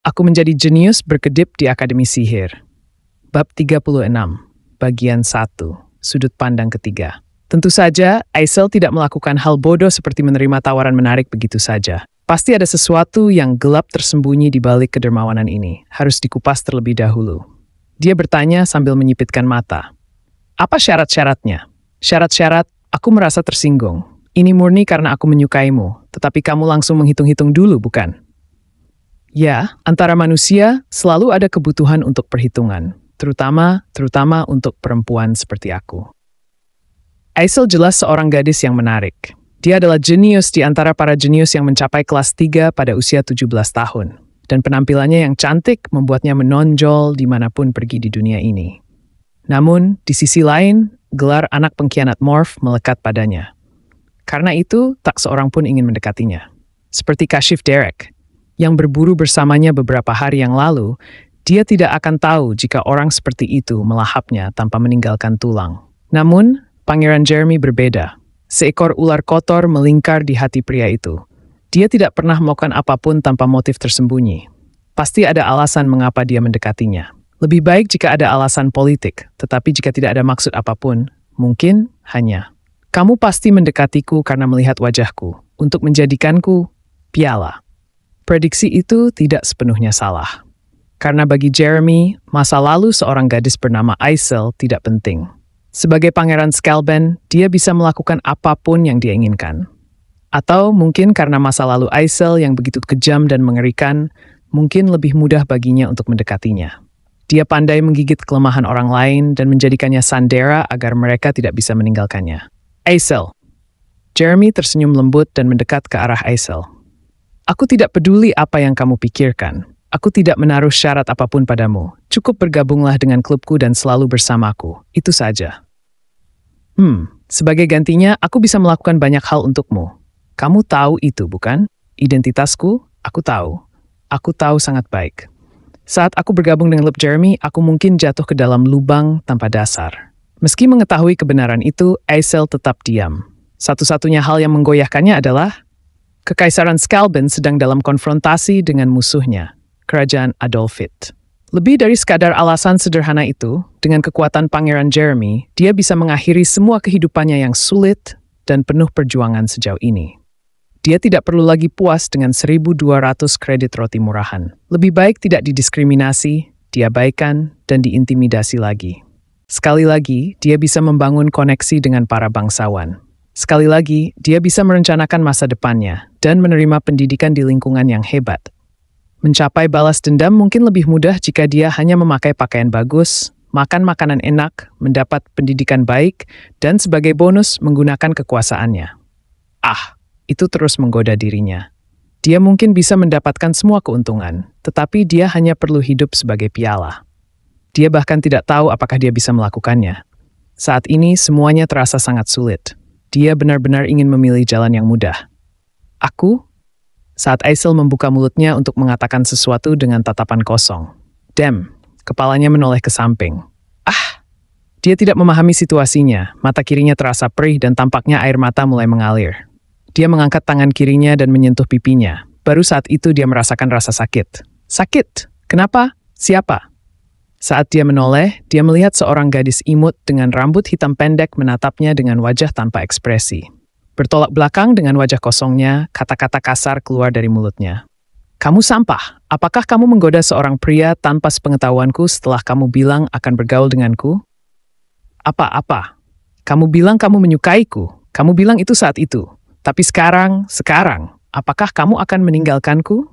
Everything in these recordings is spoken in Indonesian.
Aku menjadi jenius berkedip di Akademi Sihir. Bab 36, bagian 1, sudut pandang ketiga. Tentu saja, Aisel tidak melakukan hal bodoh seperti menerima tawaran menarik begitu saja. Pasti ada sesuatu yang gelap tersembunyi di balik kedermawanan ini. Harus dikupas terlebih dahulu. Dia bertanya sambil menyipitkan mata. Apa syarat-syaratnya? Syarat-syarat, aku merasa tersinggung. Ini murni karena aku menyukaimu, tetapi kamu langsung menghitung-hitung dulu, bukan? Ya, antara manusia selalu ada kebutuhan untuk perhitungan, terutama untuk perempuan seperti aku. Aisel jelas seorang gadis yang menarik. Dia adalah jenius di antara para jenius yang mencapai kelas 3 pada usia 17 tahun. Dan penampilannya yang cantik membuatnya menonjol dimanapun pergi di dunia ini. Namun, di sisi lain, gelar anak pengkhianat Morph melekat padanya. Karena itu, tak seorang pun ingin mendekatinya. Seperti Kashif Derek, yang berburu bersamanya beberapa hari yang lalu, dia tidak akan tahu jika orang seperti itu melahapnya tanpa meninggalkan tulang. Namun, Pangeran Jeremy berbeda. Seekor ular kotor melingkar di hati pria itu. Dia tidak pernah melakukan apapun tanpa motif tersembunyi. Pasti ada alasan mengapa dia mendekatinya. Lebih baik jika ada alasan politik, tetapi jika tidak ada maksud apapun, mungkin hanya, kamu pasti mendekatiku karena melihat wajahku, untuk menjadikanku piala. Prediksi itu tidak sepenuhnya salah. Karena bagi Jeremy, masa lalu seorang gadis bernama Aisel tidak penting. Sebagai Pangeran Scalban, dia bisa melakukan apapun yang dia inginkan. Atau mungkin karena masa lalu Aisel yang begitu kejam dan mengerikan, mungkin lebih mudah baginya untuk mendekatinya. Dia pandai menggigit kelemahan orang lain dan menjadikannya sandera agar mereka tidak bisa meninggalkannya. Aisel. Jeremy tersenyum lembut dan mendekat ke arah Aisel. Aku tidak peduli apa yang kamu pikirkan. Aku tidak menaruh syarat apapun padamu. Cukup bergabunglah dengan klubku dan selalu bersamaku. Itu saja. Sebagai gantinya, aku bisa melakukan banyak hal untukmu. Kamu tahu itu, bukan? Identitasku, aku tahu. Aku tahu sangat baik. Saat aku bergabung dengan klub Jeremy, aku mungkin jatuh ke dalam lubang tanpa dasar. Meski mengetahui kebenaran itu, Aisel tetap diam. Satu-satunya hal yang menggoyahkannya adalah Kekaisaran Scalban sedang dalam konfrontasi dengan musuhnya, Kerajaan Adolphid. Lebih dari sekadar alasan sederhana itu, dengan kekuatan Pangeran Jeremy, dia bisa mengakhiri semua kehidupannya yang sulit dan penuh perjuangan sejauh ini. Dia tidak perlu lagi puas dengan 1.200 kredit roti murahan. Lebih baik tidak didiskriminasi, diabaikan, dan diintimidasi lagi. Sekali lagi, dia bisa membangun koneksi dengan para bangsawan. Sekali lagi, dia bisa merencanakan masa depannya dan menerima pendidikan di lingkungan yang hebat. Mencapai balas dendam mungkin lebih mudah jika dia hanya memakai pakaian bagus, makan makanan enak, mendapat pendidikan baik, dan sebagai bonus menggunakan kekuasaannya. Itu terus menggoda dirinya. Dia mungkin bisa mendapatkan semua keuntungan, tetapi dia hanya perlu hidup sebagai piala. Dia bahkan tidak tahu apakah dia bisa melakukannya. Saat ini semuanya terasa sangat sulit. Dia benar-benar ingin memilih jalan yang mudah. Aku? Saat Aisel membuka mulutnya untuk mengatakan sesuatu dengan tatapan kosong. Kepalanya menoleh ke samping. Dia tidak memahami situasinya. Mata kirinya terasa perih dan tampaknya air mata mulai mengalir. Dia mengangkat tangan kirinya dan menyentuh pipinya. Baru saat itu dia merasakan rasa sakit. Sakit? Kenapa? Siapa? Saat dia menoleh, dia melihat seorang gadis imut dengan rambut hitam pendek menatapnya dengan wajah tanpa ekspresi. Bertolak belakang dengan wajah kosongnya, kata-kata kasar keluar dari mulutnya. Kamu sampah. Apakah kamu menggoda seorang pria tanpa sepengetahuanku setelah kamu bilang akan bergaul denganku? Apa? Kamu bilang kamu menyukaiku. Kamu bilang itu saat itu. Tapi sekarang, apakah kamu akan meninggalkanku?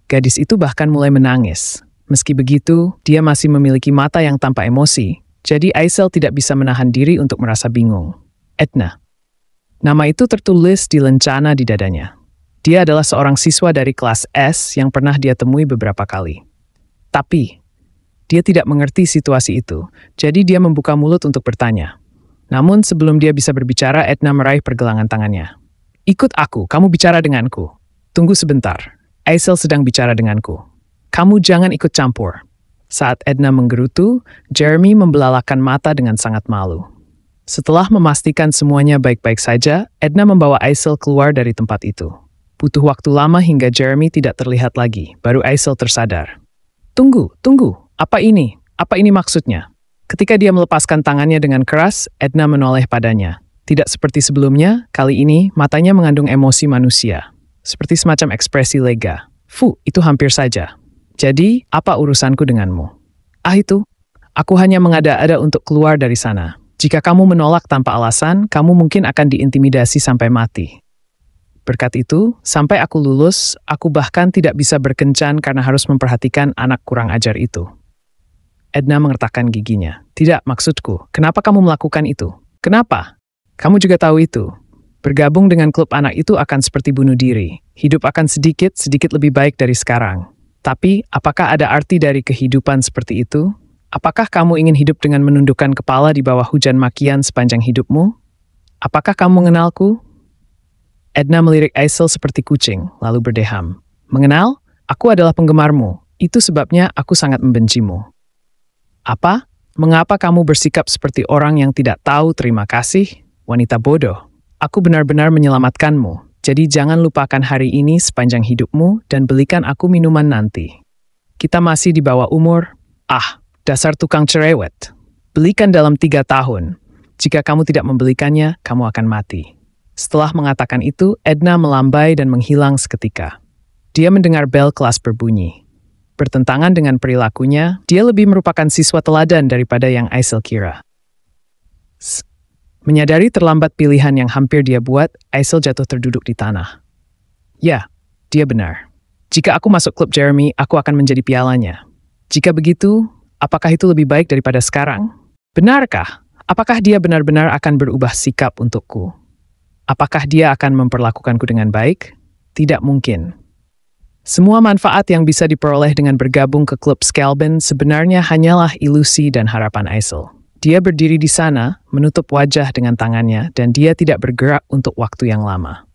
Gadis itu bahkan mulai menangis. Meski begitu, dia masih memiliki mata yang tanpa emosi, jadi Aisel tidak bisa menahan diri untuk merasa bingung. Edna. Nama itu tertulis di lencana di dadanya. Dia adalah seorang siswa dari kelas S yang pernah dia temui beberapa kali. Tapi, dia tidak mengerti situasi itu, jadi dia membuka mulut untuk bertanya. Namun sebelum dia bisa berbicara, Edna meraih pergelangan tangannya. Ikut aku, kamu bicara denganku. Tunggu sebentar, Aisel sedang bicara denganku. Kamu jangan ikut campur. Saat Edna menggerutu, Jeremy membelalakan mata dengan sangat malu. Setelah memastikan semuanya baik-baik saja, Edna membawa Aisel keluar dari tempat itu. Butuh waktu lama hingga Jeremy tidak terlihat lagi, baru Aisel tersadar. Tunggu, apa ini? Apa ini maksudnya? Ketika dia melepaskan tangannya dengan keras, Edna menoleh padanya. Tidak seperti sebelumnya, kali ini matanya mengandung emosi manusia. Seperti semacam ekspresi lega. Itu hampir saja. Jadi, apa urusanku denganmu? Itu. Aku hanya mengada-ada untuk keluar dari sana. Jika kamu menolak tanpa alasan, kamu mungkin akan diintimidasi sampai mati. Berkat itu, sampai aku lulus, aku bahkan tidak bisa berkencan karena harus memperhatikan anak kurang ajar itu. Edna mengertakkan giginya. Tidak, maksudku. Kenapa kamu melakukan itu? Kenapa? Kamu juga tahu itu. Bergabung dengan klub anak itu akan seperti bunuh diri. Hidup akan sedikit lebih baik dari sekarang. Tapi, apakah ada arti dari kehidupan seperti itu? Apakah kamu ingin hidup dengan menundukkan kepala di bawah hujan makian sepanjang hidupmu? Apakah kamu mengenalku? Edna melirik Aisel seperti kucing, lalu berdeham. Mengenal? Aku adalah penggemarmu. Itu sebabnya aku sangat membencimu. Apa? Mengapa kamu bersikap seperti orang yang tidak tahu terima kasih? Wanita bodoh. Aku benar-benar menyelamatkanmu. Jadi jangan lupakan hari ini sepanjang hidupmu dan belikan aku minuman nanti. Kita masih di bawah umur. Dasar tukang cerewet. Belikan dalam 3 tahun. Jika kamu tidak membelikannya, kamu akan mati. Setelah mengatakan itu, Edna melambai dan menghilang seketika. Dia mendengar bel kelas berbunyi. Bertentangan dengan perilakunya, dia lebih merupakan siswa teladan daripada yang Aisel kira. Menyadari terlambat pilihan yang hampir dia buat, Aisel jatuh terduduk di tanah. Ya, dia benar. Jika aku masuk klub Jeremy, aku akan menjadi pialanya. Jika begitu, apakah itu lebih baik daripada sekarang? Benarkah? Apakah dia benar-benar akan berubah sikap untukku? Apakah dia akan memperlakukanku dengan baik? Tidak mungkin. Semua manfaat yang bisa diperoleh dengan bergabung ke klub Scalben sebenarnya hanyalah ilusi dan harapan Aisel. Dia berdiri di sana, menutup wajah dengan tangannya, dan dia tidak bergerak untuk waktu yang lama.